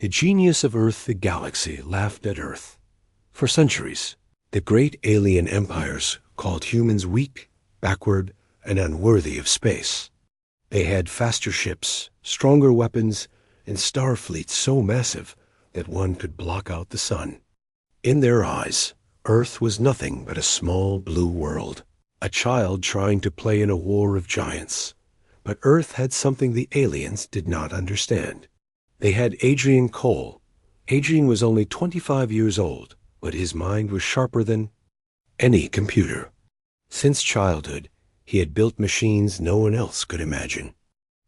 The genius of Earth, the galaxy, laughed at Earth. For centuries, the great alien empires called humans weak, backward, and unworthy of space. They had faster ships, stronger weapons, and star fleets so massive that one could block out the sun. In their eyes, Earth was nothing but a small blue world, a child trying to play in a war of giants. But Earth had something the aliens did not understand. They had Adrian Cole. Adrian was only 25 years old, but his mind was sharper than any computer. Since childhood, he had built machines no one else could imagine.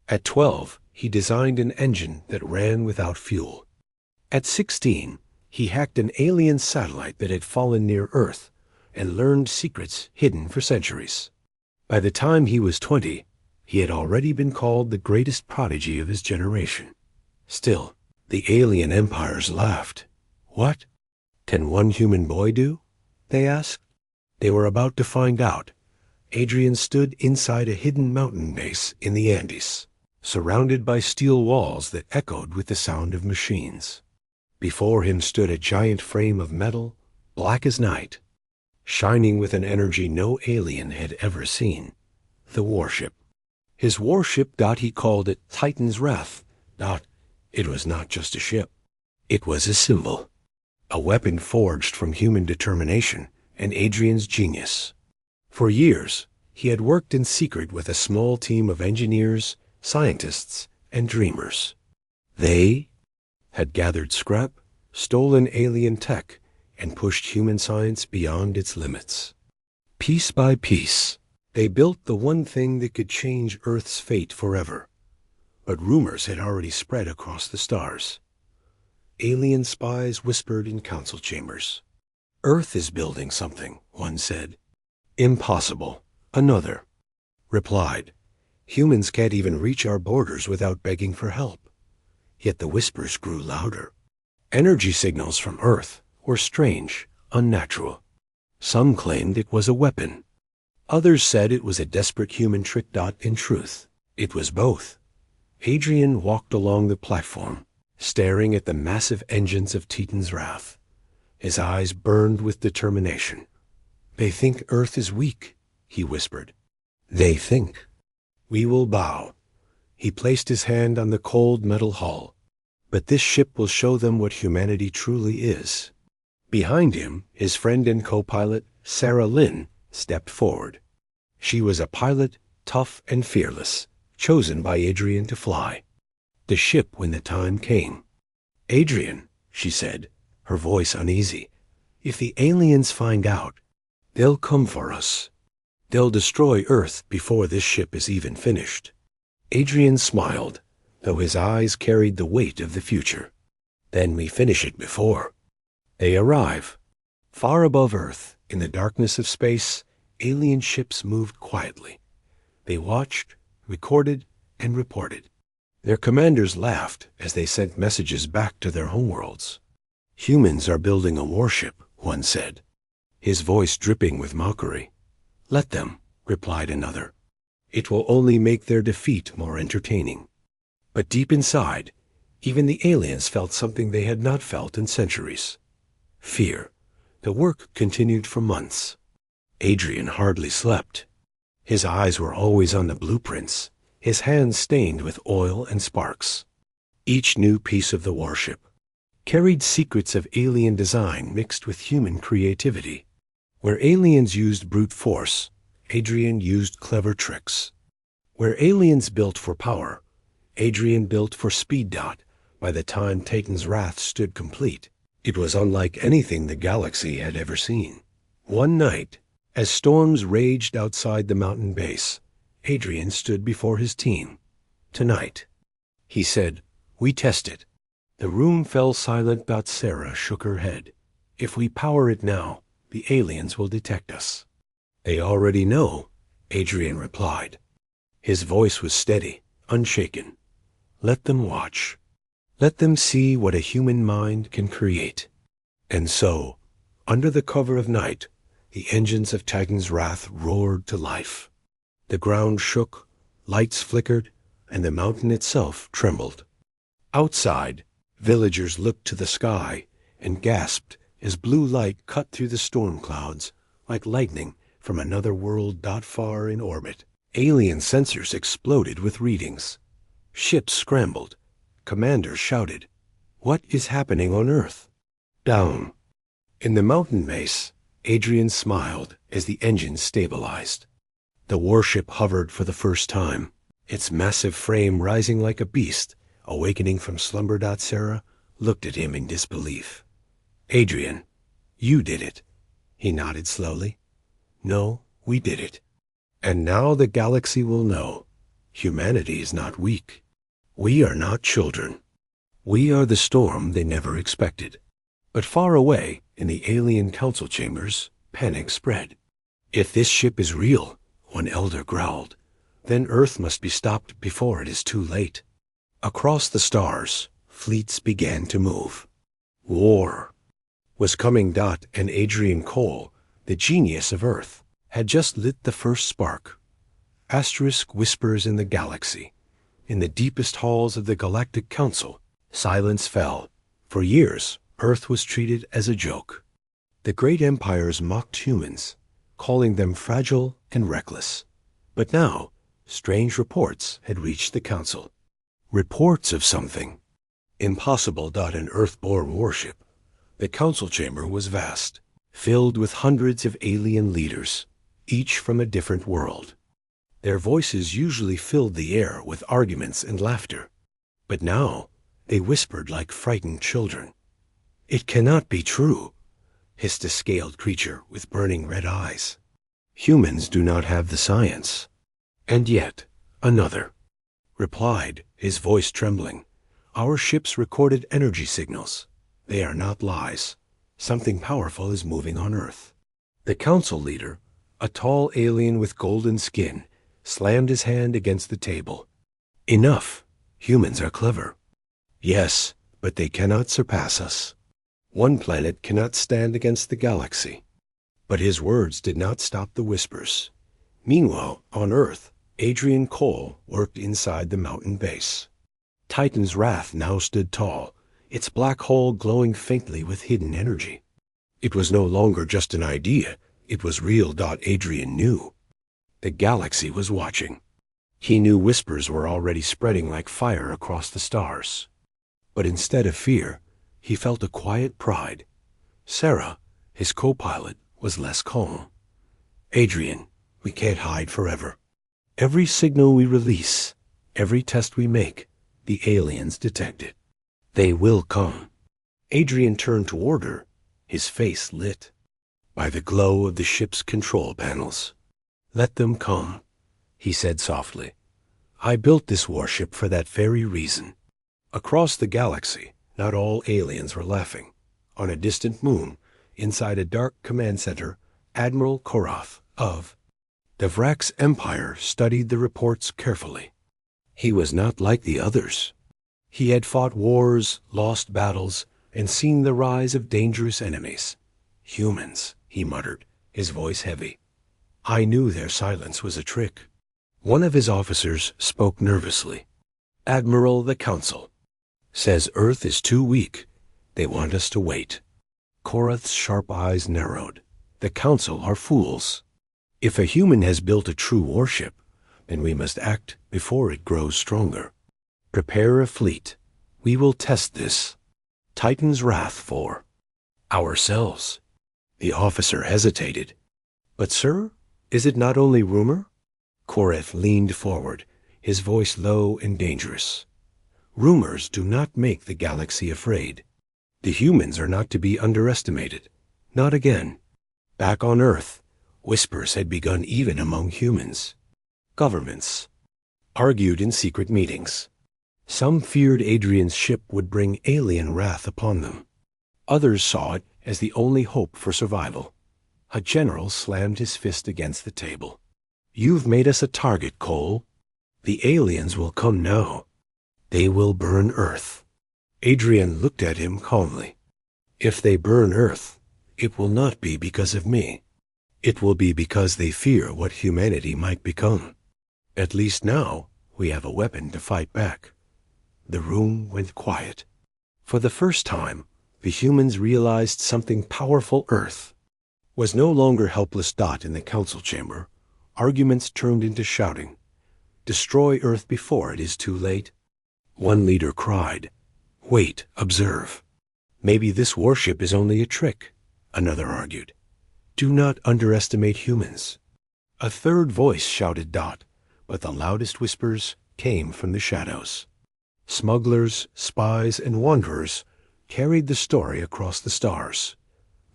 At 12, he designed an engine that ran without fuel. At 16, he hacked an alien satellite that had fallen near Earth and learned secrets hidden for centuries. By the time he was 20, he had already been called the greatest prodigy of his generation. Still, the alien empires laughed. What can one human boy do? They asked. They were about to find out. Adrian stood inside a hidden mountain base in the Andes, surrounded by steel walls that echoed with the sound of machines. Before him stood a giant frame of metal, black as night, shining with an energy no alien had ever seen. The Warship. His warship, he called it Titan's Wrath. It was not just a ship. It was a symbol, a weapon forged from human determination and Adrian's genius. For years, he had worked in secret with a small team of engineers, scientists, and dreamers. They had gathered scrap, stolen alien tech, and pushed human science beyond its limits. Piece by piece, they built the one thing that could change Earth's fate forever. But rumors had already spread across the stars. Alien spies whispered in council chambers. Earth is building something, one said. Impossible, another replied. Humans can't even reach our borders without begging for help. Yet the whispers grew louder. Energy signals from Earth were strange, unnatural. Some claimed it was a weapon. Others said it was a desperate human trick. In truth, it was both. Adrian walked along the platform, staring at the massive engines of Titan's Wrath. His eyes burned with determination. They think Earth is weak, he whispered. They think. We will bow. He placed his hand on the cold metal hull. But this ship will show them what humanity truly is. Behind him, his friend and co-pilot, Sarah Lynn, stepped forward. She was a pilot, tough and fearless, chosen by Adrian to fly the ship when the time came. Adrian, she said, her voice uneasy, if the aliens find out, they'll come for us. They'll destroy Earth before this ship is even finished. Adrian smiled, though his eyes carried the weight of the future. Then we finish it before. They arrive. Far above Earth, in the darkness of space, alien ships moved quietly. They watched, recorded, and reported. Their commanders laughed as they sent messages back to their homeworlds. Humans are building a warship, one said, his voice dripping with mockery. Let them, replied another. It will only make their defeat more entertaining. But deep inside, even the aliens felt something they had not felt in centuries. Fear. The work continued for months. Adrian hardly slept. His eyes were always on the blueprints, his hands stained with oil and sparks. Each new piece of the warship carried secrets of alien design mixed with human creativity. Where aliens used brute force, Adrian used clever tricks. Where aliens built for power, Adrian built for speed. By the time Titan's Wrath stood complete, it was unlike anything the galaxy had ever seen. One night, as storms raged outside the mountain base, Adrian stood before his team. Tonight, he said, we test it. The room fell silent, but Sarah shook her head. If we power it now, the aliens will detect us. They already know, Adrian replied. His voice was steady, unshaken. Let them watch. Let them see what a human mind can create. And so, under the cover of night, the engines of Titan's Wrath roared to life. The ground shook, lights flickered, and the mountain itself trembled. Outside, Villagers looked to the sky and gasped as blue light cut through the storm clouds like lightning from another world not far in orbit. Alien sensors exploded with readings. Ships scrambled. Commanders shouted, "What is happening on Earth?" Down. In the mountain base, Adrian smiled as the engines stabilized. The warship hovered for the first time, its massive frame rising like a beast. Awakening from slumber. Sarah looked at him in disbelief. "Adrian, you did it." He nodded slowly. "No, we did it. And now the galaxy will know. Humanity is not weak. We are not children. We are the storm they never expected." But far away, in the alien council chambers, panic spread. "If this ship is real," one elder growled, "then Earth must be stopped before it is too late." Across the stars, fleets began to move. War was coming. And Adrian Cole, the genius of Earth, had just lit the first spark. Asterisk whispers in the galaxy. In the deepest halls of the Galactic Council, silence fell. For years, Earth was treated as a joke. The great empires mocked humans, calling them fragile and reckless. But now, strange reports had reached the Council. Reports of something impossible. An Earth-born warship. The council chamber was vast, filled with hundreds of alien leaders, each from a different world. Their voices usually filled the air with arguments and laughter, but now they whispered like frightened children. "It cannot be true," hissed a scaled creature with burning red eyes. "Humans do not have the science." And yet another replied, his voice trembling, "Our ships recorded energy signals. They are not lies. Something powerful is moving on Earth." The council leader, a tall alien with golden skin, slammed his hand against the table. "Enough. Humans are clever. Yes, but they cannot surpass us. One planet cannot stand against the galaxy." But his words did not stop the whispers. Meanwhile, on Earth, Adrian Cole worked inside the mountain base. Titan's Wrath now stood tall, its black hole glowing faintly with hidden energy. It was no longer just an idea, it was real. Adrian knew. The galaxy was watching. He knew whispers were already spreading like fire across the stars. But instead of fear, he felt a quiet pride. Sarah, his co-pilot, was less calm. "Adrian, we can't hide forever. Every signal we release, every test we make, the aliens detect it. They will come." Adrian turned toward her, his face lit by the glow of the ship's control panels. "Let them come," he said softly. "I built this warship for that very reason." Across the galaxy, not all aliens were laughing. On a distant moon, inside a dark command center, Admiral Korath of the Vrax Empire studied the reports carefully. He was not like the others. He had fought wars, lost battles, and seen the rise of dangerous enemies. "Humans," he muttered, his voice heavy. "I knew their silence was a trick." One of his officers spoke nervously. "Admiral, the Council says Earth is too weak. They want us to wait." Korath's sharp eyes narrowed. "The Council are fools. If a human has built a true warship, then we must act before it grows stronger. Prepare a fleet. We will test this. Titan's Wrath for ourselves." The officer hesitated. "But sir, is it not only rumor?" Korath leaned forward, his voice low and dangerous. "Rumors do not make the galaxy afraid. The humans are not to be underestimated. Not again." Back on Earth, whispers had begun even among humans. Governments argued in secret meetings. Some feared Adrian's ship would bring alien wrath upon them. Others saw it as the only hope for survival. A general slammed his fist against the table. "You've made us a target, Cole. The aliens will come now. They will burn Earth." Adrian looked at him calmly. "If they burn Earth, it will not be because of me. It will be because they fear what humanity might become. At least now we have a weapon to fight back." The room went quiet. For the first time, the humans realized something powerful. Earth was no longer helpless dot in the council chamber. Arguments turned into shouting. Destroy Earth before it is too late. One leader cried, "Wait, observe. Maybe this warship is only a trick." Another argued, "Do not underestimate humans." A third voice shouted dot, but the loudest whispers came from the shadows. Smugglers, spies, and wanderers carried the story across the stars.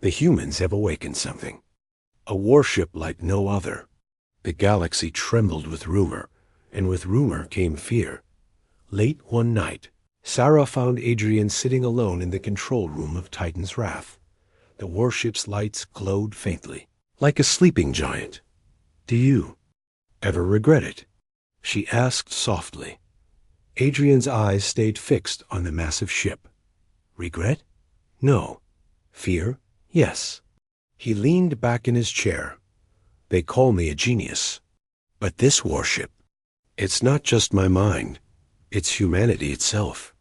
The humans have awakened something. A warship like no other. The galaxy trembled with rumor, and with rumor came fear. Late one night, Sarah found Adrian sitting alone in the control room of Titan's Wrath. The warship's lights glowed faintly, like a sleeping giant. "Do you ever regret it?" she asked softly. Adrian's eyes stayed fixed on the massive ship. Regret? No. Fear? Yes. He leaned back in his chair. They call me a genius. But this warship, it's not just my mind. It's humanity itself.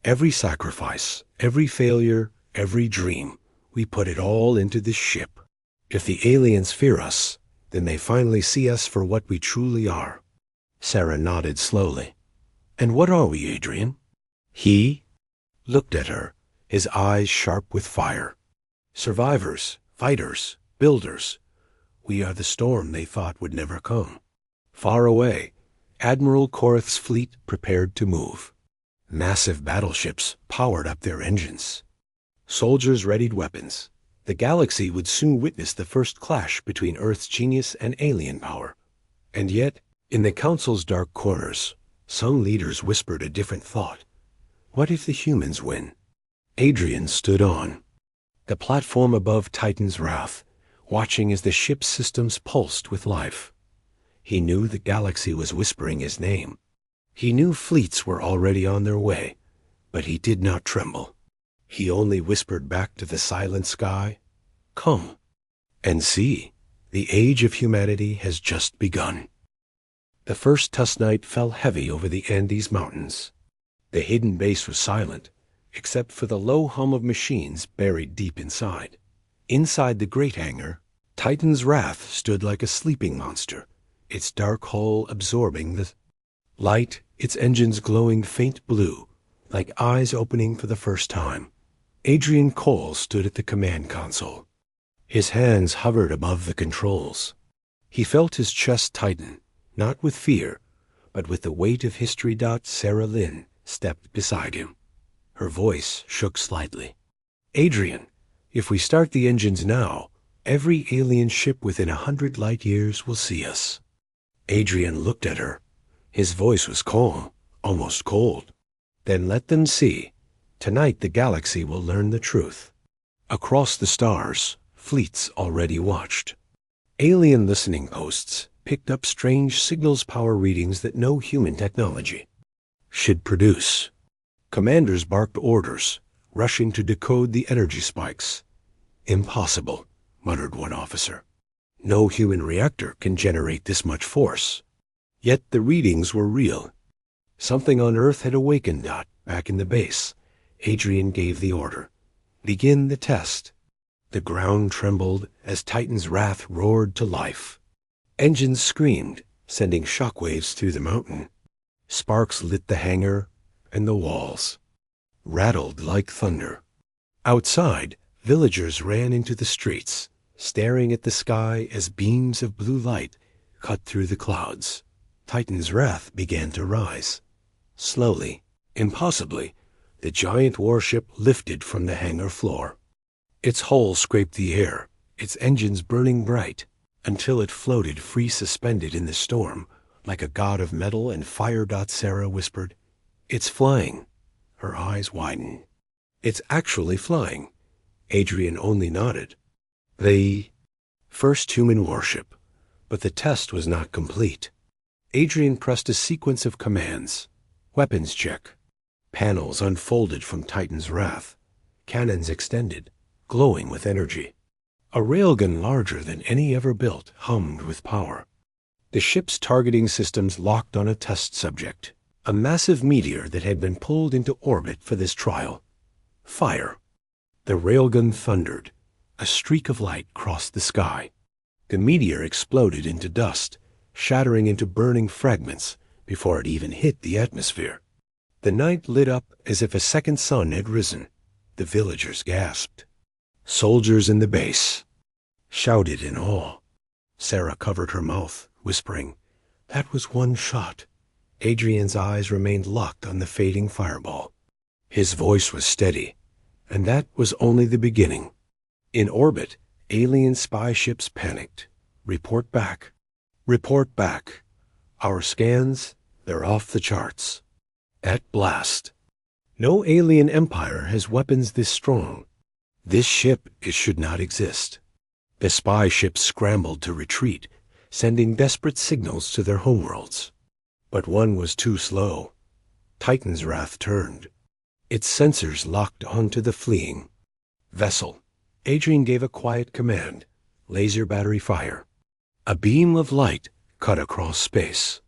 Every sacrifice, every failure, every dream, we put it all into this ship. If the aliens fear us, then they finally see us for what we truly are. Sarah nodded slowly. "And what are we, Adrian?" He looked at her, his eyes sharp with fire. "Survivors, fighters, builders. We are the storm they thought would never come." Far away, Admiral Korath's fleet prepared to move. Massive battleships powered up their engines. Soldiers readied weapons. The galaxy would soon witness the first clash between Earth's genius and alien power. And yet, in the Council's dark corners, some leaders whispered a different thought. What if the humans win? Adrian stood on the platform above Titan's Wrath, watching as the ship's systems pulsed with life. He knew the galaxy was whispering his name. He knew fleets were already on their way, but he did not tremble. He only whispered back to the silent sky, "Come and see, the age of humanity has just begun." The first tusk night fell heavy over the Andes Mountains. The hidden base was silent, except for the low hum of machines buried deep inside. Inside the great hangar, Titan's Wrath stood like a sleeping monster, its dark hull absorbing the light, its engines glowing faint blue, like eyes opening for the first time. Adrian Cole stood at the command console. His hands hovered above the controls. He felt his chest tighten, not with fear, but with the weight of history. Sarah Lynn stepped beside him. Her voice shook slightly. "Adrian, if we start the engines now, every alien ship within 100 light years will see us." Adrian looked at her. His voice was calm, almost cold. "Then let them see. Tonight the galaxy will learn the truth." Across the stars, fleets already watched. Alien listening posts picked up strange signals power readings that no human technology should produce. Commanders barked orders, rushing to decode the energy spikes. "Impossible," muttered one officer. "No human reactor can generate this much force." Yet the readings were real. Something on Earth had awakened. Back in the base, Adrian gave the order. "Begin the test." The ground trembled as Titan's Wrath roared to life. Engines screamed, sending shockwaves through the mountain. Sparks lit the hangar, and the walls rattled like thunder. Outside, villagers ran into the streets, staring at the sky as beams of blue light cut through the clouds. Titan's Wrath began to rise. Slowly, impossibly, the giant warship lifted from the hangar floor. Its hull scraped the air, its engines burning bright, until it floated free, suspended in the storm, like a god of metal and fire. Sarah whispered, "It's flying." Her eyes widened. "It's actually flying." Adrian only nodded. The first human warship, but the test was not complete. Adrian pressed a sequence of commands. Weapons check. Panels unfolded from Titan's Wrath. Cannons extended, glowing with energy. A railgun larger than any ever built hummed with power. The ship's targeting systems locked on a test subject, a massive meteor that had been pulled into orbit for this trial. Fire. The railgun thundered. A streak of light crossed the sky. The meteor exploded into dust, shattering into burning fragments before it even hit the atmosphere. The night lit up as if a second sun had risen. The villagers gasped. Soldiers in the base shouted in awe. Sarah covered her mouth, whispering, "That was one shot." Adrian's eyes remained locked on the fading fireball. His voice was steady, and that was only the beginning. In orbit, alien spy ships panicked. "Report back. Report back. Our scans, they're off the charts." At blast. No alien empire has weapons this strong. This ship, it should not exist. The spy ships scrambled to retreat, sending desperate signals to their homeworlds. But one was too slow. Titan's wrath turned. Its sensors locked onto the fleeing vessel. Adrian gave a quiet command. Laser battery fire. A beam of light cut across space.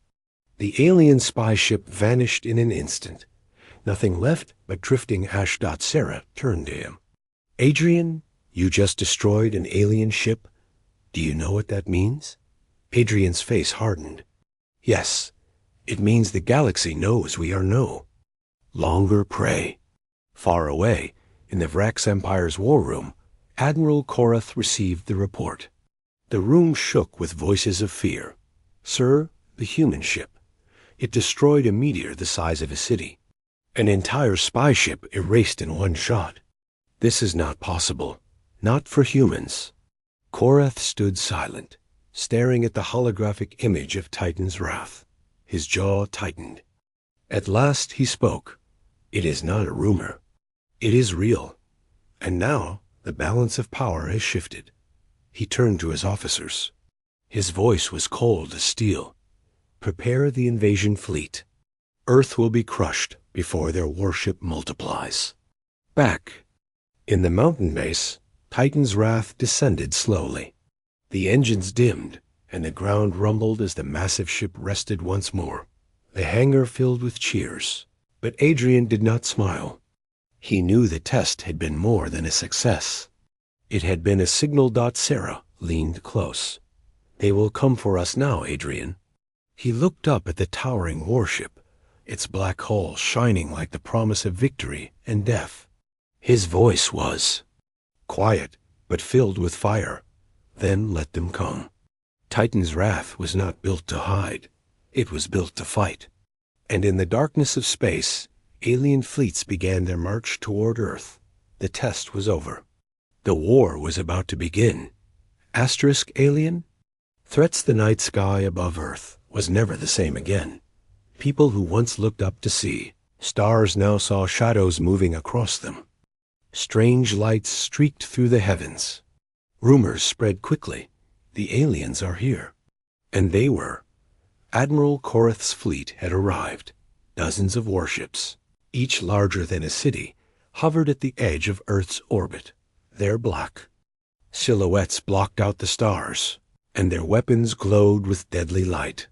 The alien spy ship vanished in an instant. Nothing left but drifting ash. Sarah turned to him. "Adrian, you just destroyed an alien ship. Do you know what that means?" Adrian's face hardened. "Yes, it means the galaxy knows we are no longer prey." Far away, in the Vrax Empire's war room, Admiral Korath received the report. The room shook with voices of fear. "Sir, the human ship. It destroyed a meteor the size of a city. An entire spy ship erased in one shot. This is not possible. Not for humans." Korath stood silent, staring at the holographic image of Titan's wrath. His jaw tightened. At last he spoke. "It is not a rumor. It is real. And now the balance of power has shifted." He turned to his officers. His voice was cold as steel. "Prepare the invasion fleet. Earth will be crushed before their warship multiplies." Back. In the mountain base, Titan's wrath descended slowly. The engines dimmed, and the ground rumbled as the massive ship rested once more. The hangar filled with cheers. But Adrian did not smile. He knew the test had been more than a success. It had been a signal. Sarah leaned close. "They will come for us now, Adrian." He looked up at the towering warship, its black hull shining like the promise of victory and death. His voice was quiet, but filled with fire. "Then let them come." Titan's wrath was not built to hide. It was built to fight. And in the darkness of space, alien fleets began their march toward Earth. The test was over. The war was about to begin. Asterisk alien? Threats the night sky above Earth was never the same again. People who once looked up to see stars now saw shadows moving across them. Strange lights streaked through the heavens. Rumors spread quickly. The aliens are here. And they were. Admiral Korath's fleet had arrived. Dozens of warships, each larger than a city, hovered at the edge of Earth's orbit. Their black silhouettes blocked out the stars, and their weapons glowed with deadly light.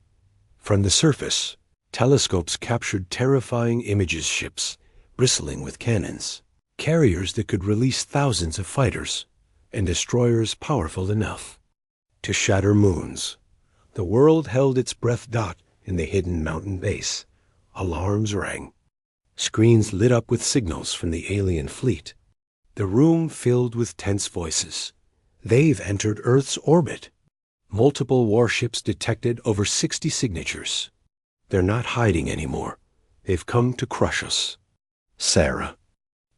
From the surface, telescopes captured terrifying images ships, bristling with cannons, carriers that could release thousands of fighters, and destroyers powerful enough to shatter moons. The world held its breath. In the hidden mountain base, alarms rang. Screens lit up with signals from the alien fleet. The room filled with tense voices. "They've entered Earth's orbit." Multiple warships detected over 60 signatures. "They're not hiding anymore. They've come to crush us." Sarah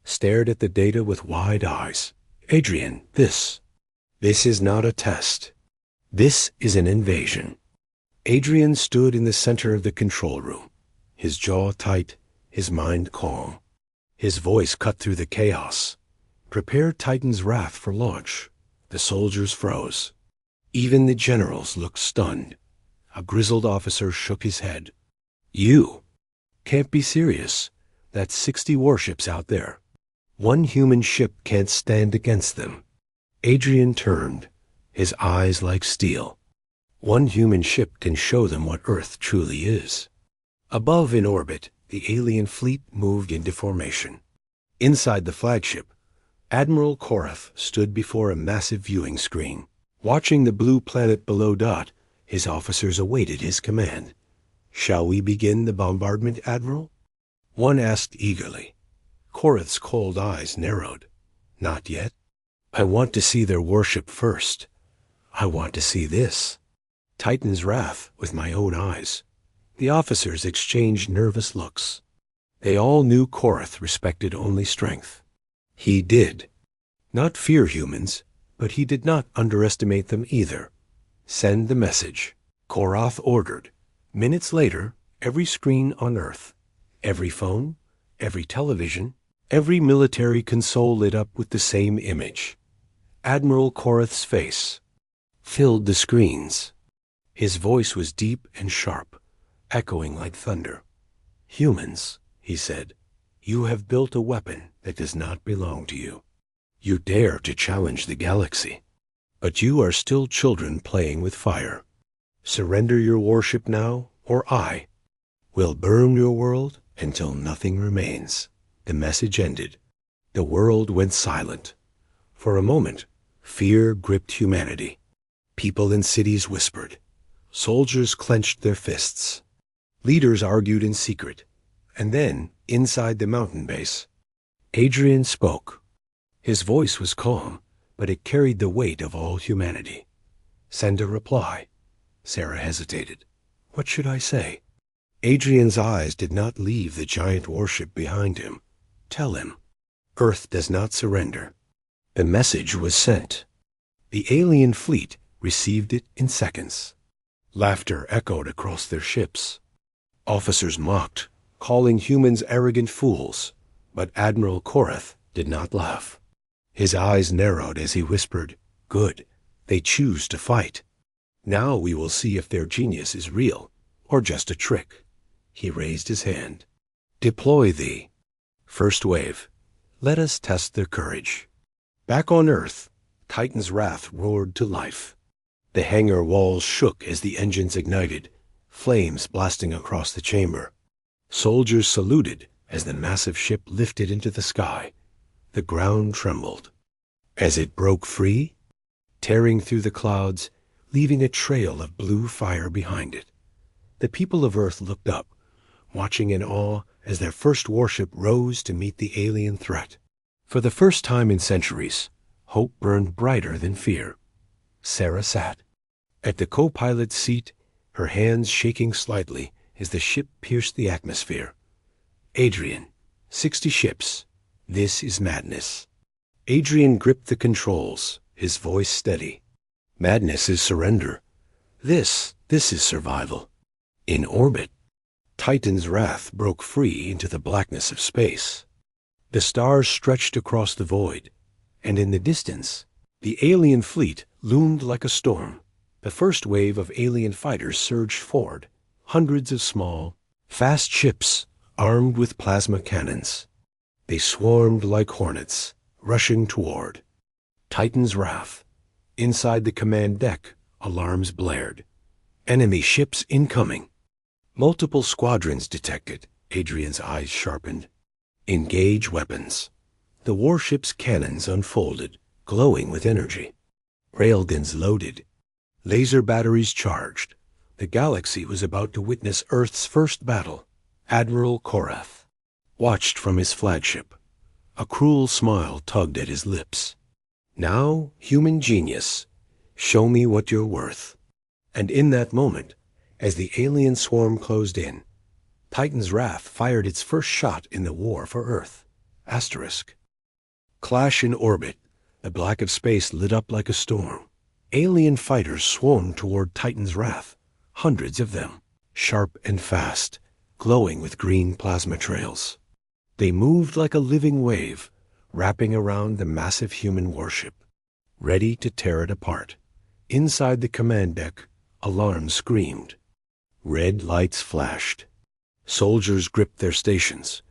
stared at the data with wide eyes. "Adrian, this is not a test. This is an invasion." Adrian stood in the center of the control room, his jaw tight, his mind calm. His voice cut through the chaos. "Prepare Titan's wrath for launch." The soldiers froze. Even the generals looked stunned. A grizzled officer shook his head. "You can't be serious. That's 60 warships out there. One human ship can't stand against them." Adrian turned, his eyes like steel. One human ship can show them what Earth truly is. Above in orbit, the alien fleet moved into formation. Inside the flagship, Admiral Korath stood before a massive viewing screen. Watching the blue planet below Dot, his officers awaited his command. "Shall we begin the bombardment, Admiral?" One asked eagerly. Korath's cold eyes narrowed. "Not yet. I want to see their warship first. I want to see this. Titan's wrath with my own eyes." The officers exchanged nervous looks. They all knew Korath respected only strength. He did not fear humans, but he did not underestimate them either. "Send the message," Korath ordered. Minutes later, every screen on Earth, every phone, every television, every military console lit up with the same image. Admiral Korath's face filled the screens. His voice was deep and sharp, echoing like thunder. "Humans," he said, "you have built a weapon that does not belong to you. You dare to challenge the galaxy, but you are still children playing with fire. Surrender your warship now, or I will burn your world until nothing remains." The message ended. The world went silent. For a moment, fear gripped humanity. People in cities whispered. Soldiers clenched their fists. Leaders argued in secret. And then, inside the mountain base, Adrian spoke. His voice was calm, but it carried the weight of all humanity. "Send a reply." Sarah hesitated. "What should I say?" Adrian's eyes did not leave the giant warship behind him. "Tell him, Earth does not surrender." The message was sent. The alien fleet received it in seconds. Laughter echoed across their ships. Officers mocked, calling humans arrogant fools, but Admiral Korath did not laugh. His eyes narrowed as he whispered, "Good, they choose to fight. Now we will see if their genius is real or just a trick." He raised his hand. "Deploy the first wave. Let us test their courage." Back on Earth, Titan's wrath roared to life. The hangar walls shook as the engines ignited, flames blasting across the chamber. Soldiers saluted as the massive ship lifted into the sky. The ground trembled. As it broke free, tearing through the clouds, leaving a trail of blue fire behind it. The people of Earth looked up, watching in awe as their first warship rose to meet the alien threat. For the first time in centuries, hope burned brighter than fear. Sarah sat at the co-pilot's seat, her hands shaking slightly as the ship pierced the atmosphere. "Adrian, 60 ships. This is madness." Adrian gripped the controls, his voice steady. "Madness is surrender. This is survival." In orbit, Titan's wrath broke free into the blackness of space. The stars stretched across the void, and in the distance, the alien fleet loomed like a storm. The first wave of alien fighters surged forward, hundreds of small, fast ships armed with plasma cannons. They swarmed like hornets, rushing toward Titan's wrath. Inside the command deck, alarms blared. "Enemy ships incoming." Multiple squadrons detected. Adrian's eyes sharpened. "Engage weapons." The warship's cannons unfolded, glowing with energy. Railguns loaded. Laser batteries charged. The galaxy was about to witness Earth's first battle. Admiral Korath watched from his flagship. A cruel smile tugged at his lips. "Now, human genius, show me what you're worth." And in that moment, as the alien swarm closed in, Titan's wrath fired its first shot in the war for Earth. Asterisk. Clash in orbit. The black of space lit up like a storm. Alien fighters swarmed toward Titan's wrath, hundreds of them, sharp and fast, glowing with green plasma trails. They moved like a living wave, wrapping around the massive human warship, ready to tear it apart. Inside the command deck, alarms screamed. Red lights flashed. Soldiers gripped their stations,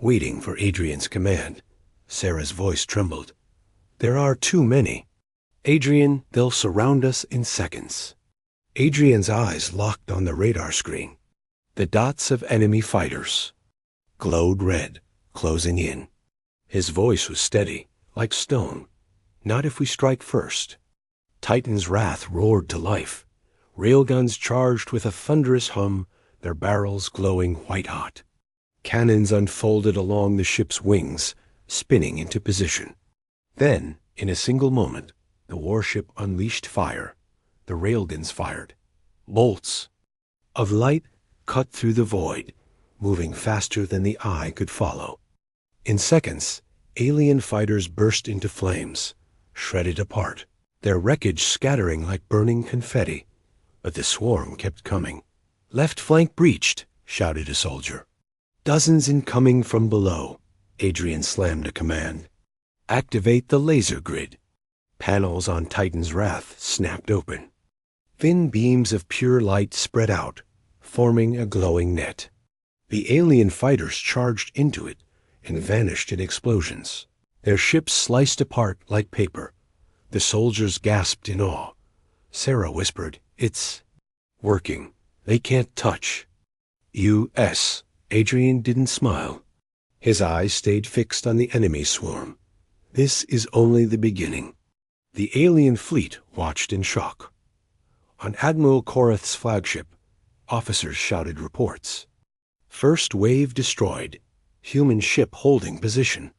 waiting for Adrian's command. Sarah's voice trembled. "There are too many. Adrian, they'll surround us in seconds." Adrian's eyes locked on the radar screen. The dots of enemy fighters glowed red, closing in. His voice was steady, like stone. "Not if we strike first." Titan's wrath roared to life. Railguns charged with a thunderous hum, their barrels glowing white-hot. Cannons unfolded along the ship's wings, spinning into position. Then, in a single moment, the warship unleashed fire. The railguns fired. Bolts of light cut through the void, moving faster than the eye could follow. In seconds, alien fighters burst into flames, shredded apart, their wreckage scattering like burning confetti. But the swarm kept coming. "Left flank breached," shouted a soldier. "Dozens incoming from below." Adrian slammed a command. "Activate the laser grid." Panels on Titan's Wrath snapped open. Thin beams of pure light spread out, forming a glowing net. The alien fighters charged into it and vanished in explosions. Their ships sliced apart like paper. The soldiers gasped in awe. Sarah whispered, "It's working. They can't touch." U.S. Adrian didn't smile. His eyes stayed fixed on the enemy swarm. This is only the beginning. The alien fleet watched in shock. On Admiral Korath's flagship, officers shouted reports. "First wave destroyed. Human ship holding position.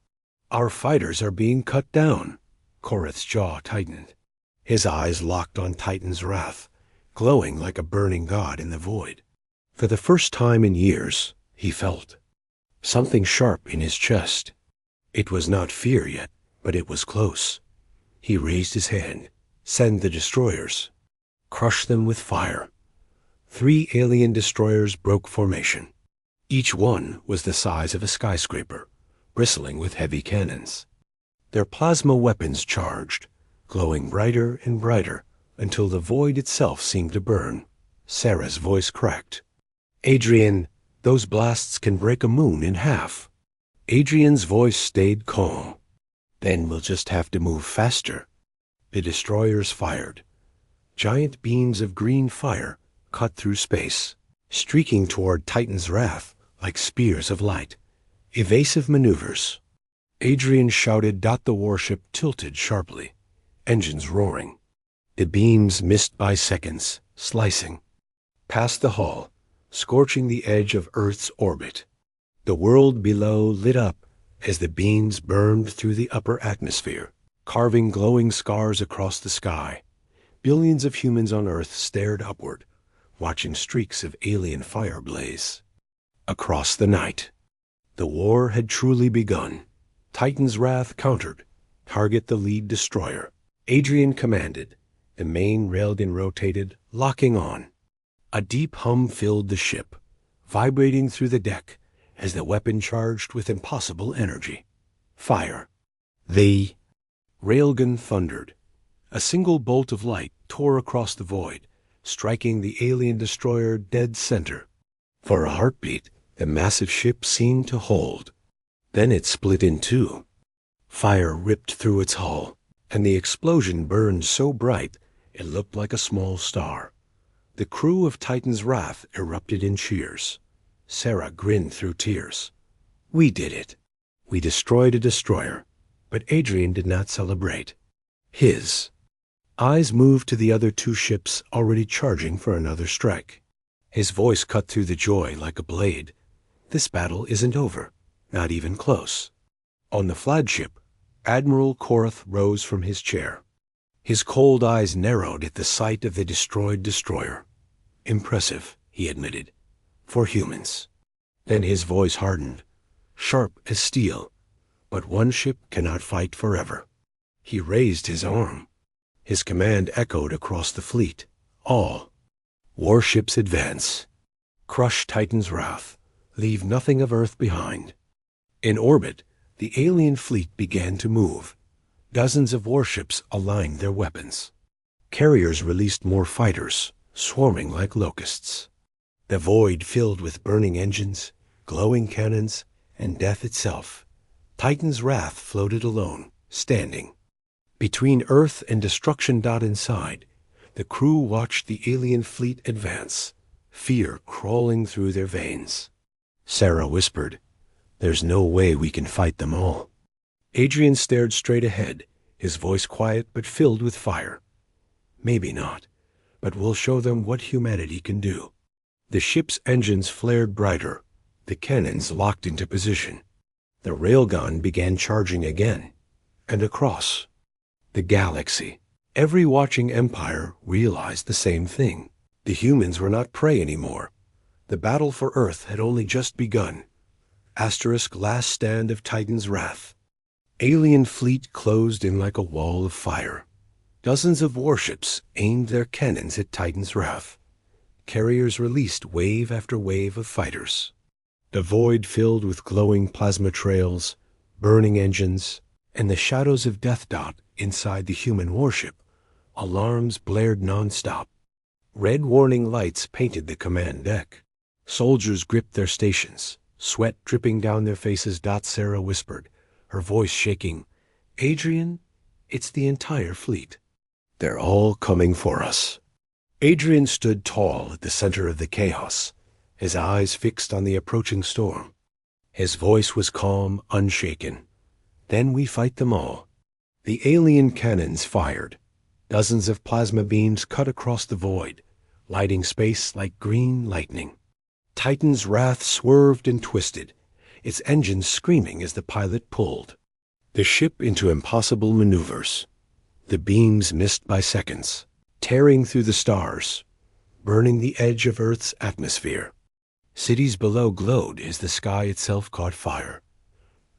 Our fighters are being cut down." Korath's jaw tightened. His eyes locked on Titan's Wrath, glowing like a burning god in the void. For the first time in years, he felt something sharp in his chest. It was not fear yet, but it was close. He raised his hand. "Send the destroyers. Crush them with fire." 3 alien destroyers broke formation. Each one was the size of a skyscraper, bristling with heavy cannons. Their plasma weapons charged, glowing brighter and brighter until the void itself seemed to burn. Sarah's voice cracked. "Adrian, those blasts can break a moon in half." Adrian's voice stayed calm. "Then we'll just have to move faster." The destroyers fired. Giant beams of green fire cut through space, streaking toward Titan's Wrath like spears of light. Evasive maneuvers. Adrian shouted. The warship tilted sharply, engines roaring. The beams missed by seconds, slicing past the hull, scorching the edge of Earth's orbit. The world below lit up as the beams burned through the upper atmosphere, carving glowing scars across the sky. Billions of humans on Earth stared upward, watching streaks of alien fire blaze. Across the night, the war had truly begun. Titan's Wrath countered. "Target the lead destroyer." Adrian commanded. The main railgun rotated, locking on. A deep hum filled the ship, vibrating through the deck as the weapon charged with impossible energy. Fire. The railgun thundered. A single bolt of light tore across the void, striking the alien destroyer dead center. For a heartbeat, the massive ship seemed to hold. Then it split in two. Fire ripped through its hull, and the explosion burned so bright it looked like a small star. The crew of Titan's Wrath erupted in cheers. Sarah grinned through tears. "We did it. We destroyed a destroyer." But Adrian did not celebrate. His eyes moved to the other 2 ships already charging for another strike. His voice cut through the joy like a blade. "This battle isn't over. Not even close." On the flagship, Admiral Korath rose from his chair. His cold eyes narrowed at the sight of the destroyed destroyer. "Impressive," he admitted, "for humans." Then his voice hardened, sharp as steel. "But one ship cannot fight forever." He raised his arm. His command echoed across the fleet. "All warships advance. Crush Titan's Wrath. Leave nothing of Earth behind." In orbit, the alien fleet began to move. Dozens of warships aligned their weapons. Carriers released more fighters, swarming like locusts. The void filled with burning engines, glowing cannons, and death itself. Titan's Wrath floated alone, standing. Between Earth and destruction. Inside, the crew watched the alien fleet advance, fear crawling through their veins. Sarah whispered, "There's no way we can fight them all." Adrian stared straight ahead, his voice quiet but filled with fire. Maybe not, but we'll show them what humanity can do. The ship's engines flared brighter, the cannons locked into position. The railgun began charging again, and across the galaxy. Every watching empire realized the same thing. The humans were not prey anymore. The battle for Earth had only just begun. Asterisk last stand of Titan's wrath. Alien fleet closed in like a wall of fire. Dozens of warships aimed their cannons at Titan's wrath. Carriers released wave after wave of fighters. The void filled with glowing plasma trails, burning engines, and the shadows of Death Dot inside the human warship. Alarms blared nonstop. Red warning lights painted the command deck. Soldiers gripped their stations, sweat dripping down their faces. Sarah whispered, her voice shaking, "Adrian, it's the entire fleet. They're all coming for us." Adrian stood tall at the center of the chaos, his eyes fixed on the approaching storm. His voice was calm, unshaken. "Then we fight them all." The alien cannons fired. Dozens of plasma beams cut across the void, lighting space like green lightning. Titan's wrath swerved and twisted, its engines screaming as the pilot pulled the ship into impossible maneuvers. The beams missed by seconds, tearing through the stars, burning the edge of Earth's atmosphere. Cities below glowed as the sky itself caught fire.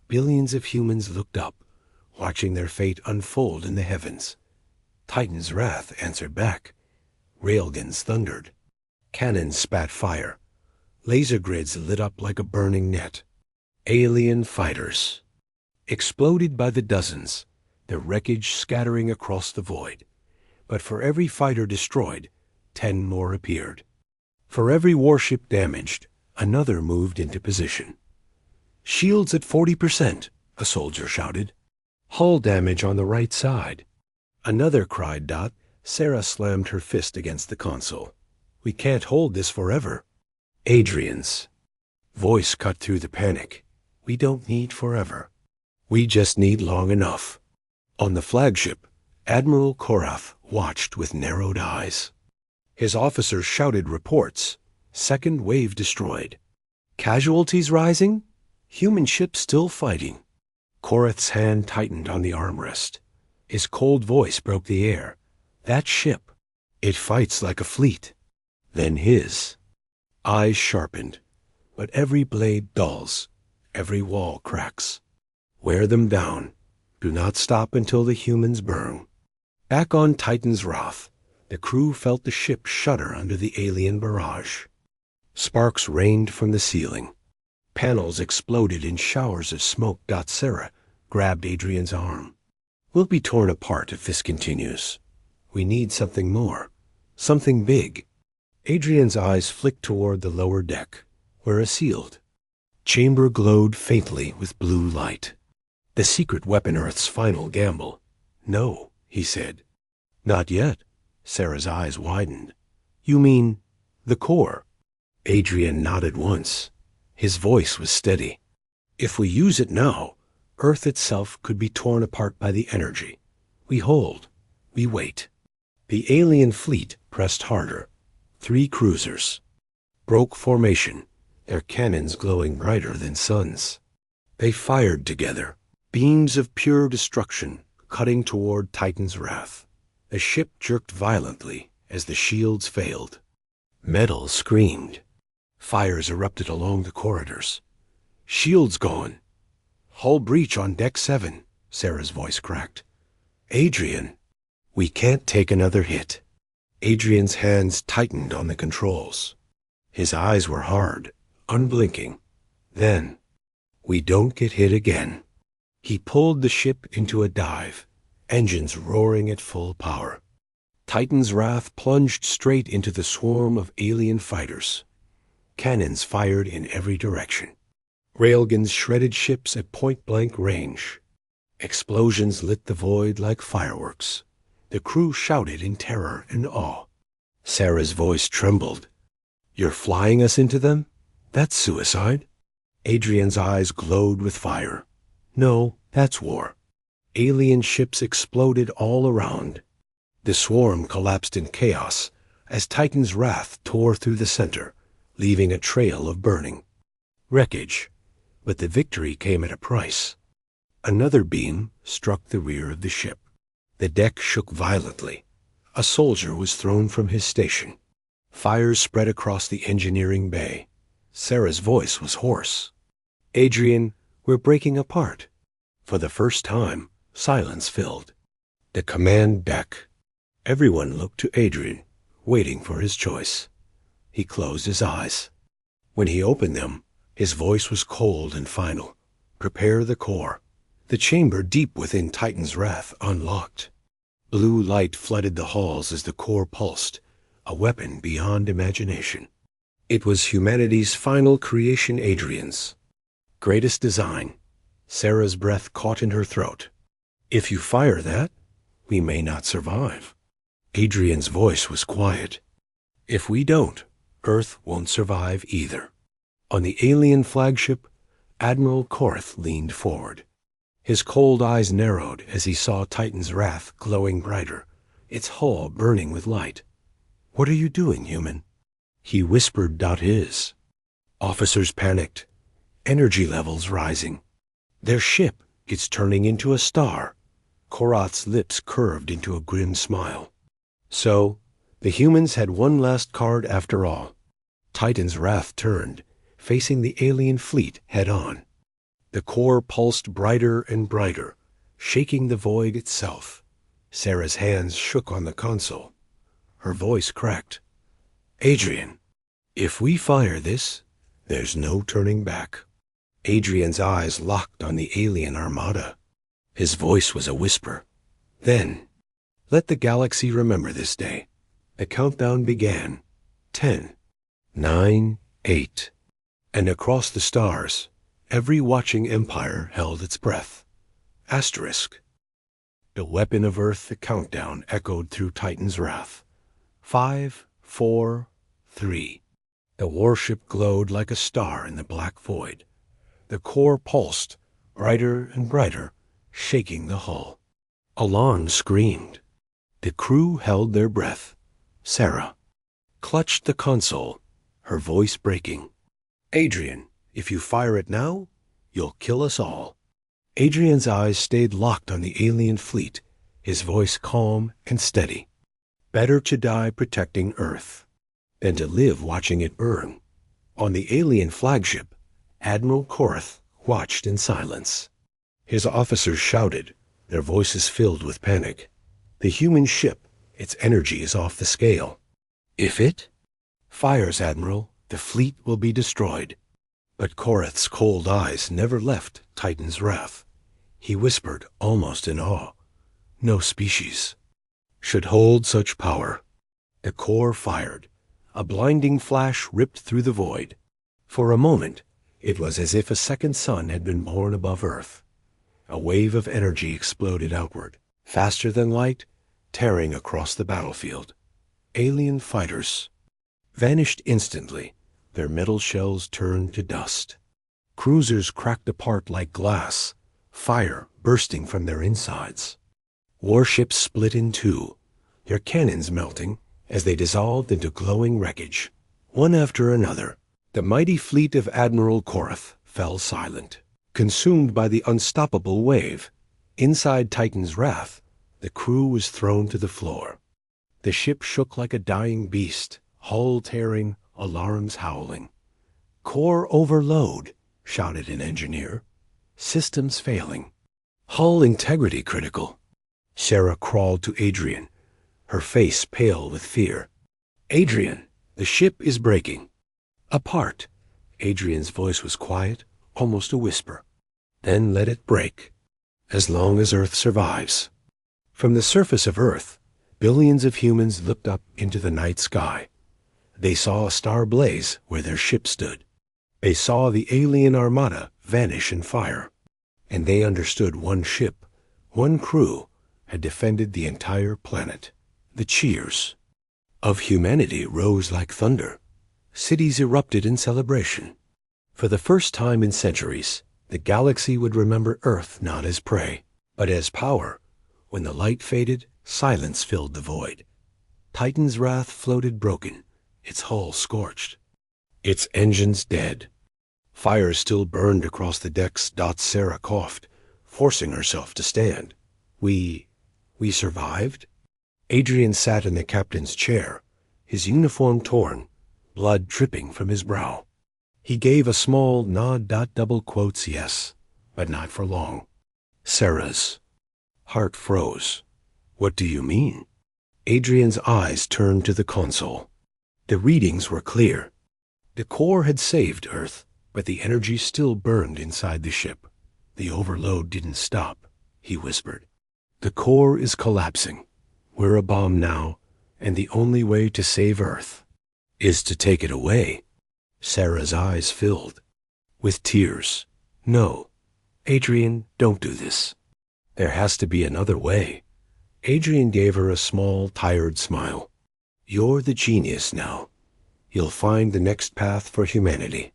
Billions of humans looked up, watching their fate unfold in the heavens. Titan's wrath answered back. Railguns thundered. Cannons spat fire. Laser grids lit up like a burning net. Alien fighters exploded by the dozens, their wreckage scattering across the void. But for every fighter destroyed, 10 more appeared. For every warship damaged, another moved into position. "Shields at 40%, a soldier shouted. "Hull damage on the right side." Another cried. Sarah slammed her fist against the console. "We can't hold this forever." Adrian's voice cut through the panic. "We don't need forever. We just need long enough." On the flagship, Admiral Korath watched with narrowed eyes. His officers shouted reports. Second wave destroyed. Casualties rising? Human ships still fighting. Korath's hand tightened on the armrest. His cold voice broke the air. "That ship, it fights like a fleet." Then his eyes sharpened, but every blade dulls, every wall cracks. "Wear them down. Do not stop until the humans burn." Back on Titan's wrath, the crew felt the ship shudder under the alien barrage. Sparks rained from the ceiling. Panels exploded in showers of smoke. Sarah grabbed Adrian's arm. "We'll be torn apart if this continues. We need something more. Something big." Adrian's eyes flicked toward the lower deck, where a sealed chamber glowed faintly with blue light. The secret weapon Earth's final gamble. "No," he said. "Not yet." Sarah's eyes widened. "You mean the core?" Adrian nodded once. His voice was steady. "If we use it now, Earth itself could be torn apart by the energy. We hold. We wait." The alien fleet pressed harder. 3 cruisers broke formation, their cannons glowing brighter than suns. They fired together, beams of pure destruction cutting toward Titan's wrath. The ship jerked violently as the shields failed. Metal screamed. Fires erupted along the corridors. "Shields gone." "Hull breach on deck 7, Sarah's voice cracked. "Adrian, we can't take another hit." Adrian's hands tightened on the controls. His eyes were hard, unblinking. Then, "We don't get hit again." He pulled the ship into a dive, engines roaring at full power. Titan's wrath plunged straight into the swarm of alien fighters. Cannons fired in every direction. Railguns shredded ships at point-blank range. Explosions lit the void like fireworks. The crew shouted in terror and awe. Sarah's voice trembled. "You're flying us into them? That's suicide." Adrian's eyes glowed with fire. "No, That's war. Alien ships exploded all around. The swarm collapsed in chaos as Titan's wrath tore through the center, leaving a trail of burning wreckage. But the victory came at a price. Another beam struck the rear of the ship. The deck shook violently. A soldier was thrown from his station. Fires spread across the engineering bay. Sarah's voice was hoarse. "Adrian, we're breaking apart." For the first time, silence filled the command deck. Everyone looked to Adrian, waiting for his choice. He closed his eyes. When he opened them, his voice was cold and final. "Prepare the core." The chamber deep within Titan's wrath unlocked. Blue light flooded the halls as the core pulsed, a weapon beyond imagination. It was humanity's final creation, Adrian's greatest design. Sarah's breath caught in her throat. "If you fire that, we may not survive." Adrian's voice was quiet. "If we don't, Earth won't survive either." On the alien flagship, Admiral Korth leaned forward. His cold eyes narrowed as he saw Titan's wrath glowing brighter, its hull burning with light. "What are you doing, human?" He whispered his. Officers panicked, energy levels rising. "Their ship is turning into a star." Korath's lips curved into a grim smile. So, the humans had one last card after all. Titan's wrath turned, facing the alien fleet head-on. The core pulsed brighter and brighter, shaking the void itself. Sarah's hands shook on the console. Her voice cracked. "Adrian, if we fire this, there's no turning back." Adrian's eyes locked on the alien armada. His voice was a whisper. "Then, let the galaxy remember this day." The countdown began. 10, 9, 8. And across the stars, every watching empire held its breath. Asterisk. The weapon of Earth, the countdown echoed through Titan's wrath. 5, 4, 3. The warship glowed like a star in the black void. The core pulsed, brighter and brighter, shaking the hull. Alarms screamed. The crew held their breath. Sarah clutched the console, her voice breaking. "Adrian, if you fire it now, you'll kill us all." Adrian's eyes stayed locked on the alien fleet, his voice calm and steady. "Better to die protecting Earth than to live watching it burn." On the alien flagship, Admiral Korth watched in silence. His officers shouted, their voices filled with panic. "The human ship, its energy is off the scale. If it fires, Admiral, the fleet will be destroyed." But Korth's cold eyes never left Titan's wrath. He whispered, almost in awe, "No species should hold such power." The core fired. A blinding flash ripped through the void. For a moment, it was as if a second sun had been born above Earth. A wave of energy exploded outward, faster than light, tearing across the battlefield. Alien fighters vanished instantly, their metal shells turned to dust. Cruisers cracked apart like glass, fire bursting from their insides. Warships split in two, their cannons melting as they dissolved into glowing wreckage. One after another, the mighty fleet of Admiral Korth fell silent, consumed by the unstoppable wave. Inside Titan's wrath, the crew was thrown to the floor. The ship shook like a dying beast, hull tearing, alarms howling. "Core overload," shouted an engineer. "Systems failing. Hull integrity critical." Sarah crawled to Adrian, her face pale with fear. "Adrian, the ship is breaking." "Apart." Adrian's voice was quiet, almost a whisper. "Then let it break, as long as Earth survives." From the surface of Earth, billions of humans looked up into the night sky. They saw a star blaze where their ship stood. They saw the alien armada vanish in fire. And they understood one ship, one crew, had defended the entire planet. The cheers of humanity rose like thunder. Cities erupted in celebration. For the first time in centuries, The galaxy would remember Earth not as prey, but as power. When the light faded, silence filled the void. Titan's wrath floated broken, its hull scorched, its engines dead. Fire still burned across the decks. Sarah coughed, forcing herself to stand. We survived? Adrian sat in the captain's chair, his uniform torn, blood dripping from his brow. He gave a small nod. Double quotes, yes, but not for long. Sarah's heart froze. What do you mean? Adrian's eyes turned to the console. The readings were clear. The core had saved Earth, but the energy still burned inside the ship. The overload didn't stop, he whispered. The core is collapsing. We're a bomb now, and the only way to save Earth is to take it away. Sarah's eyes filled with tears. No, Adrian, don't do this. There has to be another way. Adrian gave her a small, tired smile. You're the genius now. You'll find the next path for humanity.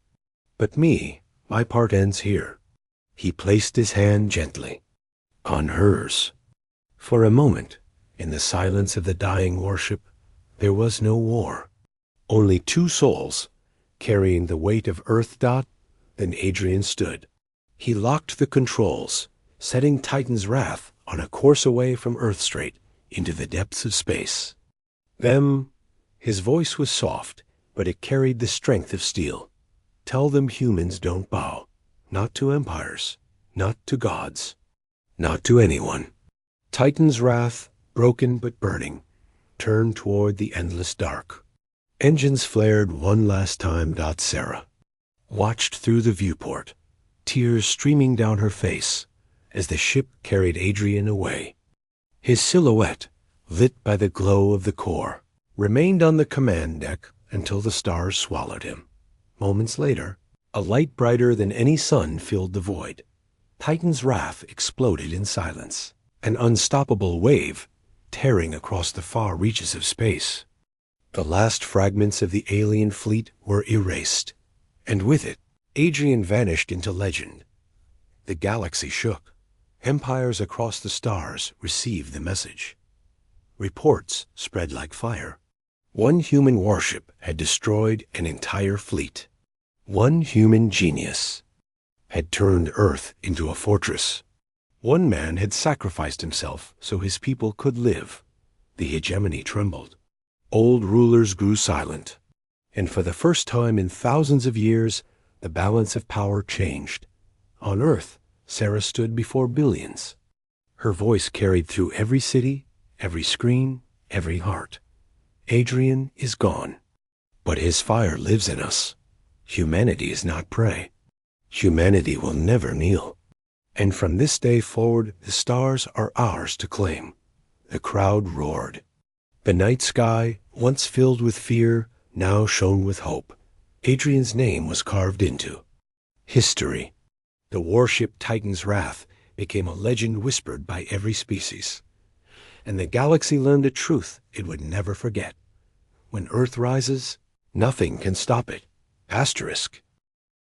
But me, my part ends here. He placed his hand gently on hers. For a moment, in the silence of the dying warship, there was no war. Only two souls, carrying the weight of Earth. Then Adrian stood. He locked the controls, setting Titan's wrath on a course away from Earth Strait into the depths of space. His voice was soft, but it carried the strength of steel. Tell them humans don't bow, not to empires, not to gods, not to anyone. Titan's wrath, broken but burning, turned toward the endless dark. Engines flared one last time. Sarah watched through the viewport, tears streaming down her face as the ship carried Adrian away. His silhouette, lit by the glow of the core, remained on the command deck until the stars swallowed him. Moments later, a light brighter than any sun filled the void. Titan's wrath exploded in silence, an unstoppable wave tearing across the far reaches of space. The last fragments of the alien fleet were erased, and with it, Adrian vanished into legend. The galaxy shook. Empires across the stars received the message. Reports spread like fire. One human warship had destroyed an entire fleet. One human genius had turned Earth into a fortress. One man had sacrificed himself so his people could live. The hegemony trembled. Old rulers grew silent. And for the first time in thousands of years, the balance of power changed. On Earth, Sarah stood before billions. Her voice carried through every city, every screen, every heart. Adrian is gone, but his fire lives in us. Humanity is not prey. Humanity will never kneel. And from this day forward, the stars are ours to claim. The crowd roared. The night sky, once filled with fear, now shone with hope. Adrian's name was carved into history. The warship Titan's wrath became a legend whispered by every species. And the galaxy learned a truth it would never forget. When Earth rises, nothing can stop it. Asterisk.